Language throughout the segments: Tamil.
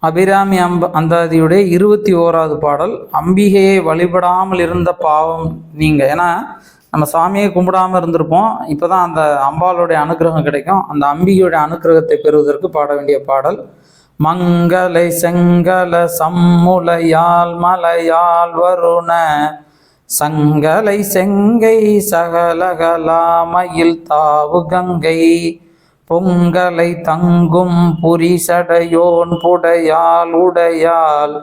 அபிராமி அந்தாதியுடைய 21வது பாடல். அம்பிகையை வழிபடாமல் இருந்த பாவம் நீங்க. ஏன்னா நம்ம சாமியை கும்பிடாமல் இருந்திருப்போம். இப்போ தான் அந்த அம்பாளுடைய அனுக்கிரகம் கிடைக்கும். அந்த அம்பிகையுடைய அனுக்கிரகத்தை பெறுவதற்கு பாட வேண்டிய பாடல். மங்களை செங்கல சம்முலையால் மலையால் வருண சங்கலை செங்கை சகலகலாமையில் தாவு கங்கை பொங்கலை தங்கும் புரிசடையோன் புடையால் உடையால்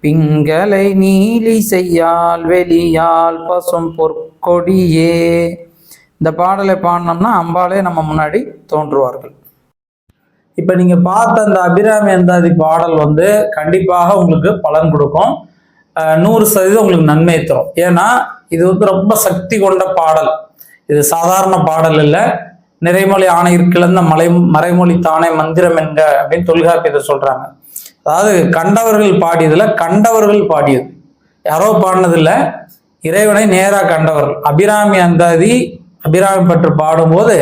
பிங்களை நீலி செய்யால் வெளியால் பசும் பொற்கொடியே. இந்த பாடலை பாடினோம்னா அம்பாலே நம்ம முன்னாடி தோன்றுவார்கள். இப்போ நீங்கள் பார்த்த அந்த அபிராமி அந்தாதி பாடல் கண்டிப்பாக உங்களுக்கு பலன் கொடுக்கும். 100% உங்களுக்கு நன்மை தரும். ஏன்னா இது ரொம்ப சக்தி கொண்ட பாடல். இது சாதாரண பாடல் இல்லை. நிறைமொழி ஆணையிற்கிழந்த மறைமொழி தானே மந்திரம் என்க அப்படின்னு தொல்காப்பியத்தை சொல்றாங்க. அதாவது கண்டவர்கள் பாடியதுல கண்டவர்கள் பாடியது, யாரோ பாடினதில்லை, இறைவனை நேராக கண்டவர்கள். அபிராமி அந்தாதி அபிராமி பற்று பாடும்போது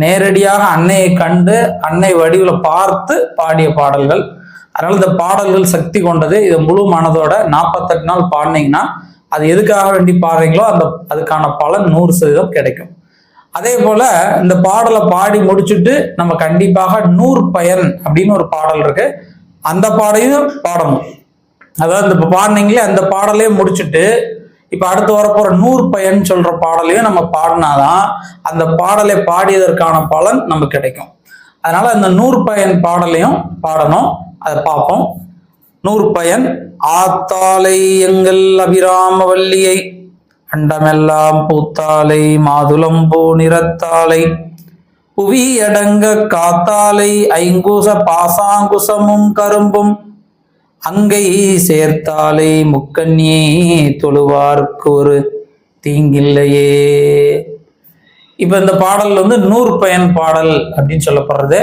நேரடியாக அன்னையை கண்டு அன்னை வடிவில் பார்த்து பாடிய பாடல்கள். அதனால இந்த பாடல்கள் சக்தி கொண்டது. இதை முழு மனதோட 48 நாள் பாடினீங்கன்னா அது எதுக்காக வேண்டி பாடுறீங்களோ அதுக்கான பலன் 100% கிடைக்கும். அதே போல இந்த பாடலை பாடி முடிச்சுட்டு நம்ம கண்டிப்பாக 100 பயன் அப்படின்னு ஒரு பாடல் இருக்கு, அந்த பாடையும் பாடணும். அதாவது இப்ப பாடினீங்களே அந்த பாடலையும் முடிச்சுட்டு இப்ப அடுத்து வரப்போற 100 பயன் சொல்ற பாடலையும் நம்ம பாடினாதான் அந்த பாடலை பாடியதற்கான பலன் நமக்கு கிடைக்கும். அதனால அந்த 100 பயன் பாடலையும் பாடணும். அதை பார்ப்போம். 100 பயன். ஆத்தாலை எங்கள் அபிராம வல்லியை அண்டமெல்லாம் பூத்தாலை மாதுளம்பூ நிறத்தாலை புவி அடங்க காத்தாலை ஐங்குச பாசாங்குசமும் கரும்பும் அங்கை சேர்த்தாலை முக்கண்ணியே தொழுவார்க்கு ஒரு தீங்கில்லையே. இப்ப இந்த பாடல் 100 பயன் பாடல் அப்படின்னு சொல்லப்படுறது.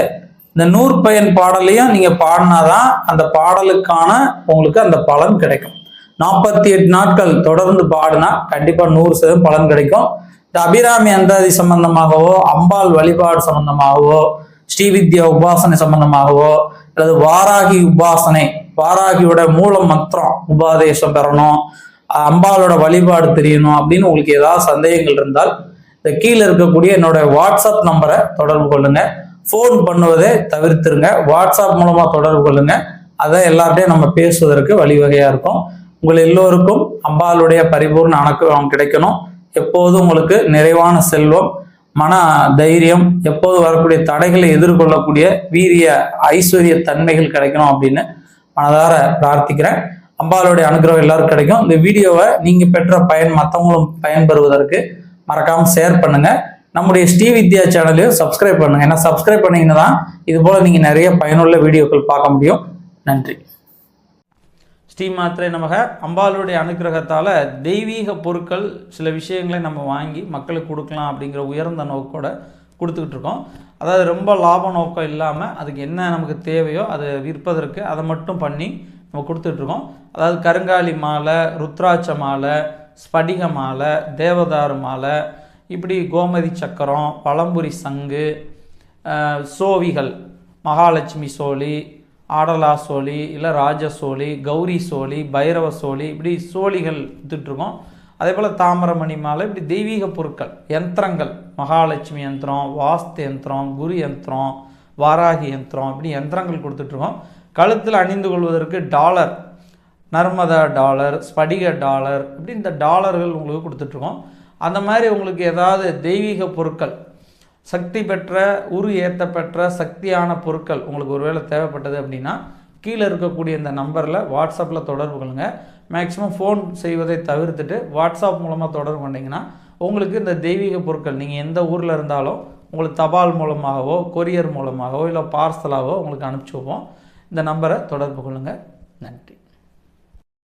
இந்த 100 பயன் பாடலையும் நீங்க பாடினாதான் அந்த பாடலுக்கான உங்களுக்கு அந்த பலன் கிடைக்கும். 48 நாட்கள் தொடர்ந்து பாடினா கண்டிப்பா 100% பலன் கிடைக்கும். இந்த அபிராமி அந்தாதி சம்பந்தமாகவோ அம்பாள் வழிபாடு சம்பந்தமாகவோ ஸ்ரீவித்யா உபாசனை சம்பந்தமாகவோ அல்லது வாராகி உபாசனை, வாராகியோட மூல மந்திரம் உபாதேசம் பெறணும், அம்பாளோட வழிபாடு தெரியணும் அப்படின்னு உங்களுக்கு ஏதாவது சந்தேகங்கள் இருந்தால் இந்த கீழே இருக்கக்கூடிய என்னோட வாட்ஸ்அப் நம்பரை தொடர்பு கொள்ளுங்க. ஃபோன் பண்ணுவதை தவிர்த்துருங்க. வாட்ஸ்அப் மூலமா தொடர்பு கொள்ளுங்க. அதை எல்லார்ட்டையும் நம்ம பேசுவதற்கு வழிவகையா இருக்கும். உங்கள் எல்லோருக்கும் அம்பாளுடைய பரிபூர்ண அனுக்கிரகம் கிடைக்கணும். எப்போதும் உங்களுக்கு நிறைவான செல்வம், மன தைரியம், எப்போது வரக்கூடிய தடைகளை எதிர்கொள்ளக்கூடிய வீரிய ஐஸ்வர்ய தன்மைகள் கிடைக்கணும் அப்படின்னு மனதார பிரார்த்திக்கிறேன். அம்பாளுடைய அனுகிரகம் எல்லாருக்கும் கிடைக்கும். இந்த வீடியோவை நீங்க பெற்ற பயன் மற்றவங்களும் பயன்பெறுவதற்கு மறக்காம ஷேர் பண்ணுங்க. நம்முடைய ஸ்ரீவித்யா சேனலையும் சப்ஸ்கிரைப் பண்ணுங்க. ஏன்னா சப்ஸ்கிரைப் பண்ணீங்கன்னா தான் இது போல நீங்க நிறைய பயனுள்ள வீடியோக்கள் பார்க்க முடியும். நன்றி. ஸ்ரீமாத்திரை நமக. அம்பாளுடைய அனுக்கிரகத்தால் தெய்வீக பொருட்கள் சில விஷயங்களை நம்ம வாங்கி மக்களுக்கு கொடுக்கலாம் அப்படிங்கிற உயர்ந்த நோக்கோட கொடுத்துக்கிட்டு இருக்கோம். அதாவது ரொம்ப லாப நோக்கம் இல்லாமல் அதுக்கு என்ன நமக்கு தேவையோ அதை விற்பதற்கு அதை மட்டும் பண்ணி நம்ம கொடுத்துட்ருக்கோம். அதாவது கருங்காலி மாலை, ருத்ராட்ச மாலை, ஸ்படிக மாலை, தேவதாரு மாலை, இப்படி கோமதி சக்கரம், பழம்புரி சங்கு, சோவிகள், மகாலட்சுமி சோழி, ஆடலா சோழி, இல்லை ராஜ சோழி, கௌரி சோழி, பைரவ சோழி, இப்படி சோழிகள் வித்துட்ருக்கோம். அதே போல் தாமிரமணி மாலை, இப்படி தெய்வீக பொருட்கள், யந்திரங்கள், மகாலட்சுமி யந்திரம், வாஸ்து யந்திரம், குரு யந்திரம், வாராகி யந்திரம், இப்படி யந்திரங்கள் கொடுத்துட்ருக்கோம். கழுத்தில் அணிந்து கொள்வதற்கு டாலர், நர்மதா டாலர், ஸ்படிக டாலர், இப்படி இந்த டாலர்கள் உங்களுக்கு கொடுத்துட்ருக்கோம். அந்த மாதிரி உங்களுக்கு ஏதாவது தெய்வீக பொருட்கள், சக்தி பெற்ற உரு ஏற்றப்பெற்ற சக்தியான பொருட்கள் உங்களுக்கு ஒருவேளை தேவைப்பட்டது அப்படின்னா கீழே இருக்கக்கூடிய இந்த நம்பரில் வாட்ஸ்அப்பில் தொடர்பு கொள்ளுங்க. மேக்ஸிமம் ஃபோன் செய்வதை தவிர்த்துட்டு வாட்ஸ்அப் மூலமாக தொடர்பு பண்ணிங்கன்னா உங்களுக்கு இந்த தெய்வீக பொருட்கள் நீங்கள் எந்த ஊரில் இருந்தாலும் உங்களுக்கு தபால் மூலமாகவோ கொரியர் மூலமாகவோ இல்லை பார்சலாகவோ உங்களுக்கு அனுப்பிச்சி வைப்போம். இந்த நம்பரை தொடர்பு கொள்ளுங்கள். நன்றி.